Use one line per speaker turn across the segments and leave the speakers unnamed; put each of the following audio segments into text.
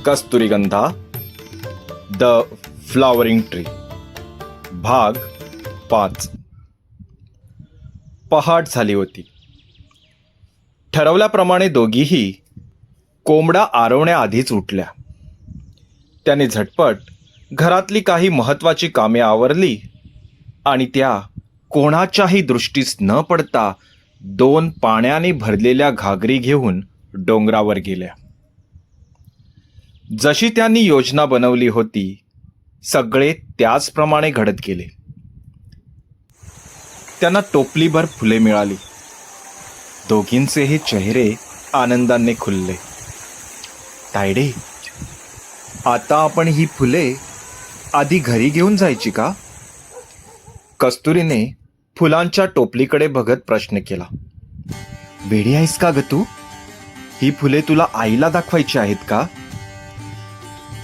कस्तुरीगंधा the flowering tree भाग 5. पहाट झाली होती. ठरवल्याप्रमाणे दोघीही कोंबडा आरवण्याआधीच उठल्या. त्याने झटपट घरातली काही महत्त्वाची कामे आवरली आणि त्या कोणाच्याही दृष्टीस न पडता 2 पाण्याने भरलेल्या घागरी घेऊन डोंगरावर गेल्या. जशी त्यांनी योजना बनवली होती सगळे त्याचप्रमाणे घडत गेले. त्यांना टोपलीभर फुले मिळाली. दोघींचेही चेहरे आनंदाने खुलले. तायडे, आता आपण ही फुले आधी घरी घेऊन जायची का? कस्तुरीने फुलांच्या टोपलीकडे बघत प्रश्न केला. वेडी आहेस का ग तू? ही फुले तुला आईला दाखवायची आहेत का?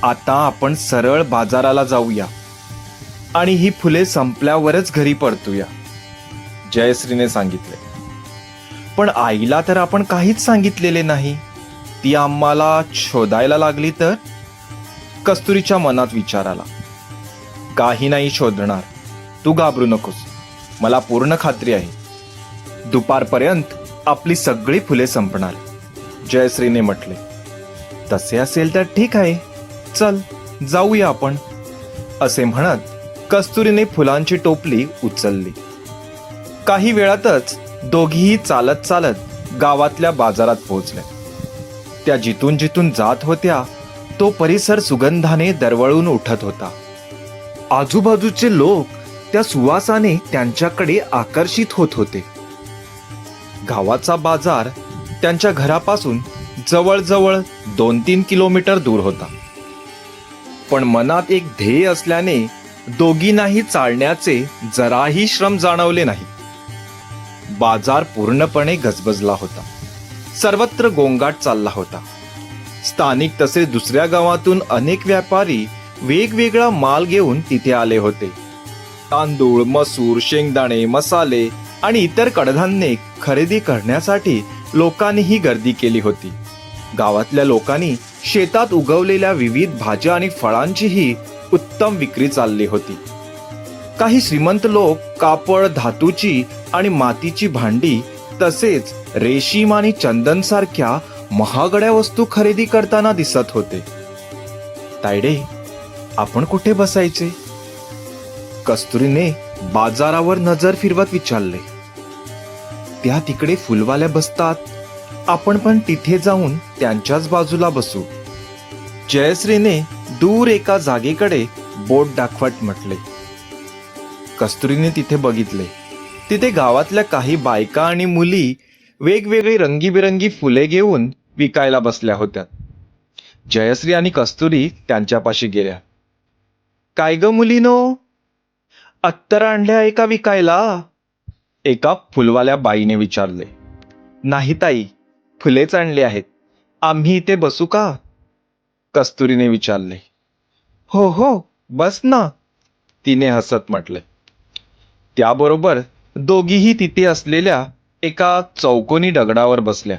आता आपण सरळ बाजाराला जाऊया आणि ही फुले संपल्यावरच घरी परतूया, जयश्रीने सांगितले. पण आईला तर आपण काहीच सांगितलेले नाही. ती आम्हाला शोधायला लागली तर? कस्तुरीच्या मनात विचार आला. काही नाही शोधणार, तू घाबरू नकोस. मला पूर्ण खात्री आहे दुपारपर्यंत आपली सगळी फुले संपणार, जयश्रीने म्हटले. तसे असेल तर ठीक आहे, चल जाऊया आपण, असे म्हणत कस्तुरीने फुलांची टोपली उचलली. काही वेळातच दोघीही चालत चालत गावातल्या बाजारात पोहोचल्या. त्या जिथून जिथून जात होत्या तो परिसर सुगंधाने दरवळून उठत होता. आजूबाजूचे लोक त्या सुवासाने त्यांच्याकडे आकर्षित होत होते. गावाचा बाजार त्यांच्या घरापासून जवळजवळ 2-3 किलोमीटर दूर होता. पण मनात एक ध्येय असल्याने दोघींनाही चालण्याचे जराही श्रम जाणवले नाही. बाजार पूर्णपणे गजबजला होता. सर्वत्र गोंगाट चालला होता. स्थानिक तसेच दुसऱ्या गावातून अनेक व्यापारी वेगवेगळा माल घेऊन तिथे आले होते. तांदूळ, मसूर, शेंगदाणे, मसाले आणि इतर कडधान्ये खरेदी करण्यासाठी लोकांनीही गर्दी केली होती. गावातल्या लोकांनी शेतात उगवलेल्या विविध भाज्या आणि फळांचीही उत्तम विक्री चालली होती. काही श्रीमंत लोक कापड, धातूची आणि मातीची भांडी तसेच रेशीम आणि चंदन सारख्या महागड्या वस्तू खरेदी करताना दिसत होते. तायडे, आपण कुठे बसायचे? कस्तुरीने बाजारावर नजर फिरवत विचारले. त्या तिकडे फुलवाल्या बसतात, आपण पण तिथे जाऊन त्यांच्याच बाजूला बसू, जयश्रीने दूर एका जागेकडे बोट दाखवत म्हटले. कस्तुरीने तिथे बघितले. तिथे गावातल्या काही बायका आणि मुली वेगवेगळी रंगीबेरंगी फुले घेऊन विकायला बसल्या होत्या. जयश्री आणि कस्तुरी त्यांच्यापाशी गेल्या. काय ग मुलीनो, अत्तर आणल्या आहे का विकायला? एका फुलवाल्या बाईने विचारले. नाही ताई, फुलेच आणली आहेत. आम्ही इथे बसू का? कस्तुरीने विचारले. हो हो, बस ना, तिने हसत म्हटले. त्याबरोबर दोघीही तिथे असलेल्या एका चौकोनी दगडावर बसल्या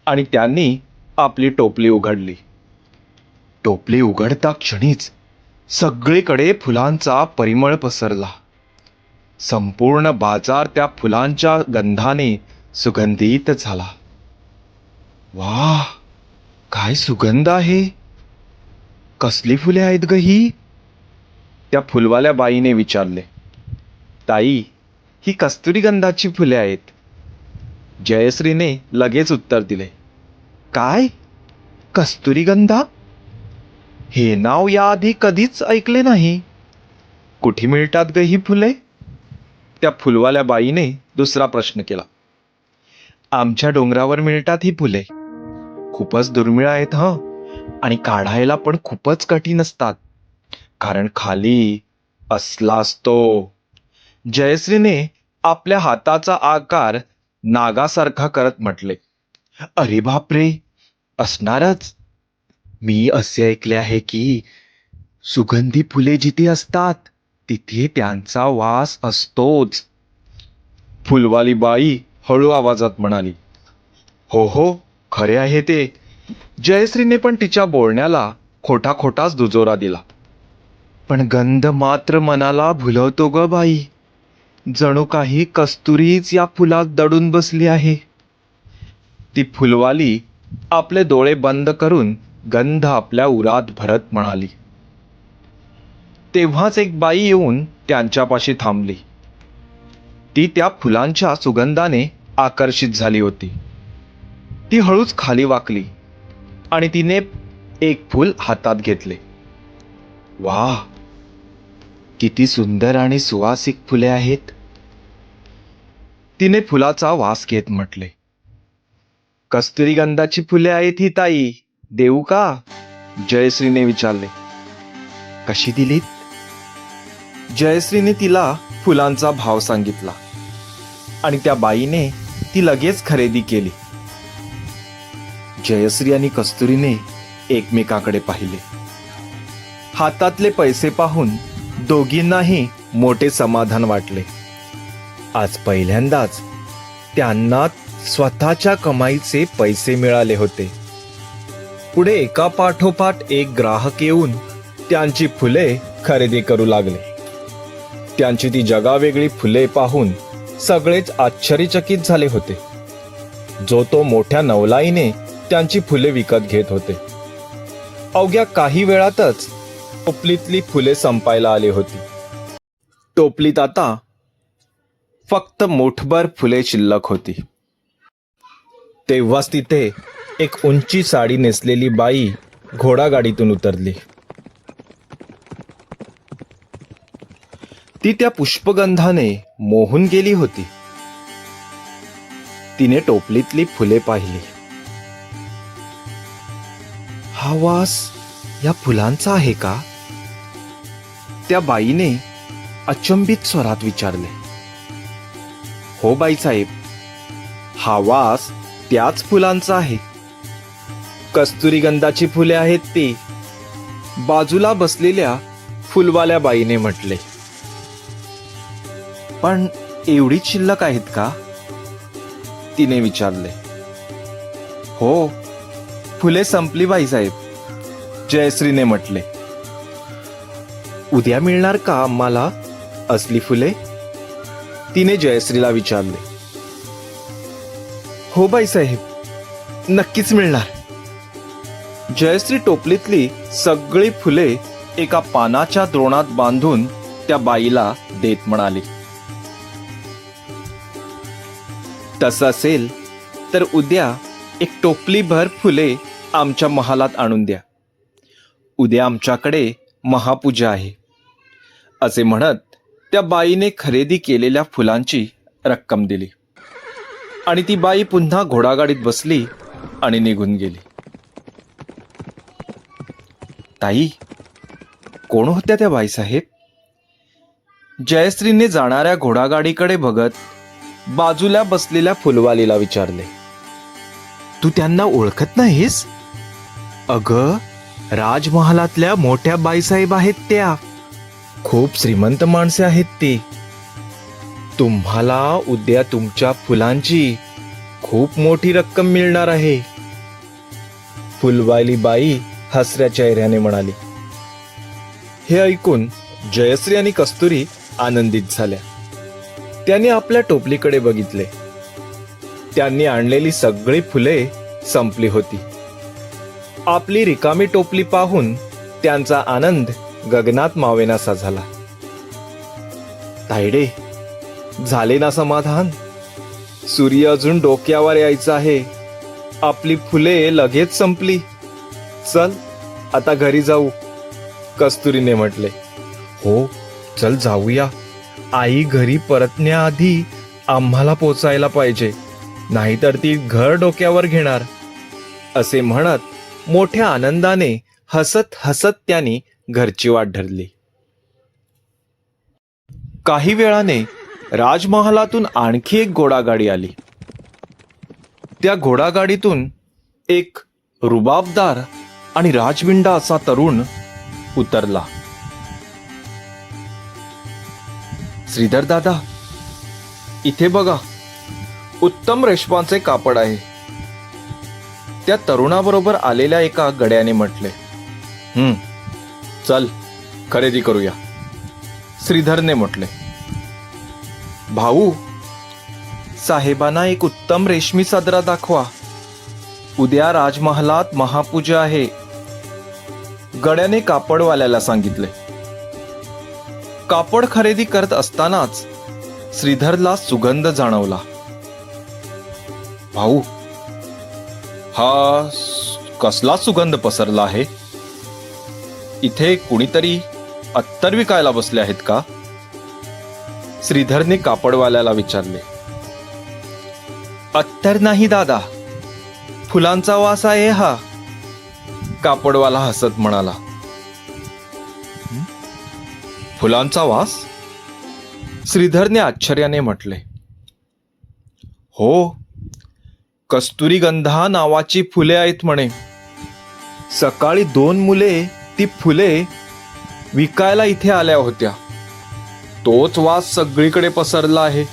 आणि त्यांनी आपली टोपली उघडली. टोपली उघडता क्षणीच सगळीकडे फुलांचा परिमळ पसरला. संपूर्ण बाजार त्या फुलांच्या गंधाने सुगंधित झाला. वाह, काय सुगंध आहे! कसली फुले आहेत ग ही? त्या फुलवाल्या बाईने विचारले. ताई, ही कस्तुरीगंधाची फुले आहेत, जयश्रीने लगेच उत्तर दिले. काय, कस्तुरीगंधा? हे नाव याआधी कधीच ऐकले नाही. कुठे मिळतात ग ही फुले? त्या फुलवाल्या बाईने दुसरा प्रश्न केला. आमच्या डोंगरावर मिळतात ही फुले. खूपच दुर्मिळ आहेत आणि काढायला पण खूपच कठीण असतात, कारण खाली असला असतो. जयश्रीने आपल्या हाताचा आकार नागासारखा करत म्हटले. अरे बापरे, असणारच. मी असे ऐकले आहे की सुगंधी फुले जिथे असतात तिथे त्यांचा वास असतोच. फुलवाली बाई हळू आवाजात म्हणाली. हो हो, खरे आहे ते. जयश्रीने पण तिच्या बोलण्याला खोटा खोटाच दुजोरा दिला. पण गंध मात्र मनाला भुलवतो ग बाई. जणू काही कस्तुरीच या फुलात दडून बसली आहे. ती फुलवाली आपले डोळे बंद करून गंध आपल्या उरात भरत म्हणाली. तेव्हाच एक बाई येऊन त्यांच्यापाशी थांबली. ती त्या फुलांच्या सुगंधाने आकर्षित झाली होती. ती हळूच खाली वाकली आणि तिने एक फूल हातात घेतले. वाह, किती सुंदर आणि सुवासिक फुले आहेत. तिने फुलाचा वास घेत म्हटले. कस्तुरी गंधाची फुले आहेत ही ताई, देऊ का? जयश्रीने विचारले. कशी दिलीत? जयश्रीने तिला फुलांचा भाव सांगितला आणि त्या बाईने ती लगेच खरेदी केली. जयश्री आणि कस्तुरीने एकमेकाकडे पाहिले. हातातले पैसे पाहून दोघींनाही मोठे समाधान वाटले. आज पहिल्यांदाच त्यांना स्वतःच्या कमाईचे पैसे मिळाले होते. पुढे एका पाठोपाठ एक ग्राहक येऊन त्यांची फुले खरेदी करू लागले. त्यांची ती जगावेगळी फुले पाहून सगळेच आश्चर्यचकित झाले होते. जो तो मोठ्या नवलाईने त्यांची फुले विकत घेत होते. अवघ्या काही वेळातच टोपलीतली फुले संपायला आली होती. टोपलीत आता फक्त मुठभर फुले शिल्लक होती. तेव्हाच तिथे एक उंची साडी नेसलेली बाई घोडागाडीतून उतरली. ती त्या पुष्पगंधाने मोहून गेली होती. तिने टोपलीतली फुले पाहिली. हा वास या फुलांचा आहे का? त्या बाईने अचंबित स्वरात विचारले. हो बाईसाहेब, हा वास त्याच फुलांचा आहे. कस्तुरी गंधाची फुले आहेत ती, बाजूला बसलेल्या फुलवाल्या बाईने म्हटले. पण एवढीच शिल्लक आहेत का? तिने विचारले. हो, फुले संपली बाईसाहेब, जयश्रीने म्हटले. उद्या मिळणार का आम्हाला असली फुले? तिने जयश्रीला विचारले. हो बाईसाहेब, नक्कीच मिळणार. जयश्री टोपलीतली सगळी फुले एका पानाच्या द्रोणात बांधून त्या बाईला देत म्हणाली. तसं असेल तर उद्या एक टोपलीभर फुले आमच्या महालात आणून द्या. उद्या आमच्याकडे महापूजा आहे. असे म्हणत त्या बाईने खरेदी केलेल्या फुलांची रक्कम दिली आणि ती बाई पुन्हा घोडागाडीत बसली आणि निघून गेली. ताई, कोण होत्या त्या बाईसाहेब? जयश्रीने जाणाऱ्या घोडागाडीकडे बघत बाजूला बसलेल्या फुलवालीला विचारले. तू त्यांना ओळखत नाहीस? अगं, राजमहालातल्या मोठ्या बाईसाहेब आहेत त्या. खूप श्रीमंत माणसे आहेत ती. तुम्हाला उद्या तुमच्या फुलांची खूप मोठी रक्कम मिळणार आहे. फुलवाली बाई हसऱ्या चेहऱ्याने म्हणाली. हे ऐकून जयश्री आणि कस्तुरी आनंदित झाल्या. त्यांनी आपल्या टोपलीकडे बघितले. त्यांनी आणलेली सगळी फुले संपली होती. आपली रिकामी टोपली पाहून त्यांचा आनंद गगनात मावेनासा झाला. तायडे, झाले ना समाधान? सूर्य अजून डोक्यावर यायचा आहे. आपली फुले लगेच संपली. चल आता घरी जाऊ, कस्तुरीने म्हटले. हो, चल जाऊया. आई घरी परतण्याआधी आम्हाला पोचायला पाहिजे, नाहीतर ती घर डोक्यावर घेणार. असे म्हणत मोठ्या आनंदाने हसत हसत त्यांनी घरची वाट धरली. काही वेळाने राजमहालातून आणखी एक घोडागाडी आली. त्या घोडागाडीतून एक रुबाबदार आणि राजविंडा असा तरुण उतरला. श्रीधर दादा, इथे बघा, उत्तम रेशमाचे कापड आहे. त्या तरुणाबरोबर आलेल्या एका गड्याने म्हटले, चल खरेदी करूया. श्रीधरने म्हटले, भाऊ, साहेबांना एक उत्तम रेशमी सदरा दाखवा. उद्या राजमहालात महापूजा आहे. गड्याने कापडवाल्याला सांगितले. कापड खरेदी करत असतानाच श्रीधरला सुगंध जाणवला. भाऊ, हा कसला सुगंध पसरला आहे? इथे कुणीतरी अत्तर विकायला बसले आहेत का? श्रीधरने कापडवाल्याला विचारले. अत्तर नाही दादा, फुलांचा वास आहे हा, कापडवाला हसत म्हणाला. फुलांचा वास? श्रीधरने आश्चर्याने म्हटले. हो, कस्तुरीगंधा नावाची फुले आहेत म्हणे. सकाळी 2 मुले ती फुले विकायला इथे आल्या होत्या. तोच वास सगळीकडे पसरला आहे.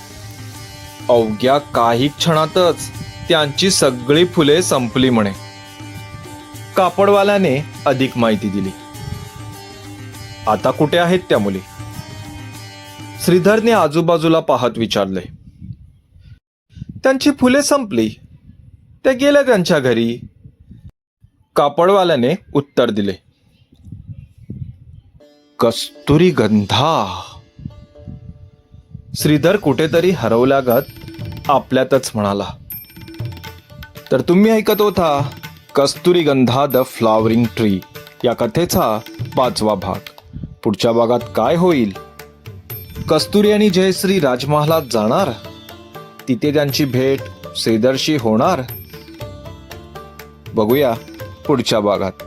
अवघ्या काही क्षणातच त्यांची सगळी फुले संपली म्हणे. कापडवाल्याने अधिक माहिती दिली. आता कुठे आहेत त्या मुली? श्रीधरने आजूबाजूला पाहत विचारले. त्यांची फुले संपली, ते गेले त्यांच्या घरी, कापडवाल्याने उत्तर दिले. कस्तुरीगंधा. श्रीधर कुठेतरी हरवल्यागत आपल्यातच म्हणाला. तर तुम्ही ऐकत होता कस्तुरीगंधा द फ्लॉवरिंग ट्री या कथेचा 5वा भाग. पुढच्या भागात काय होईल? कस्तुरी आणि जयश्री राजमहालात जाणार, तिथे त्यांची भेट श्रीधरशी होणार. बघूया पुढच्या भागात.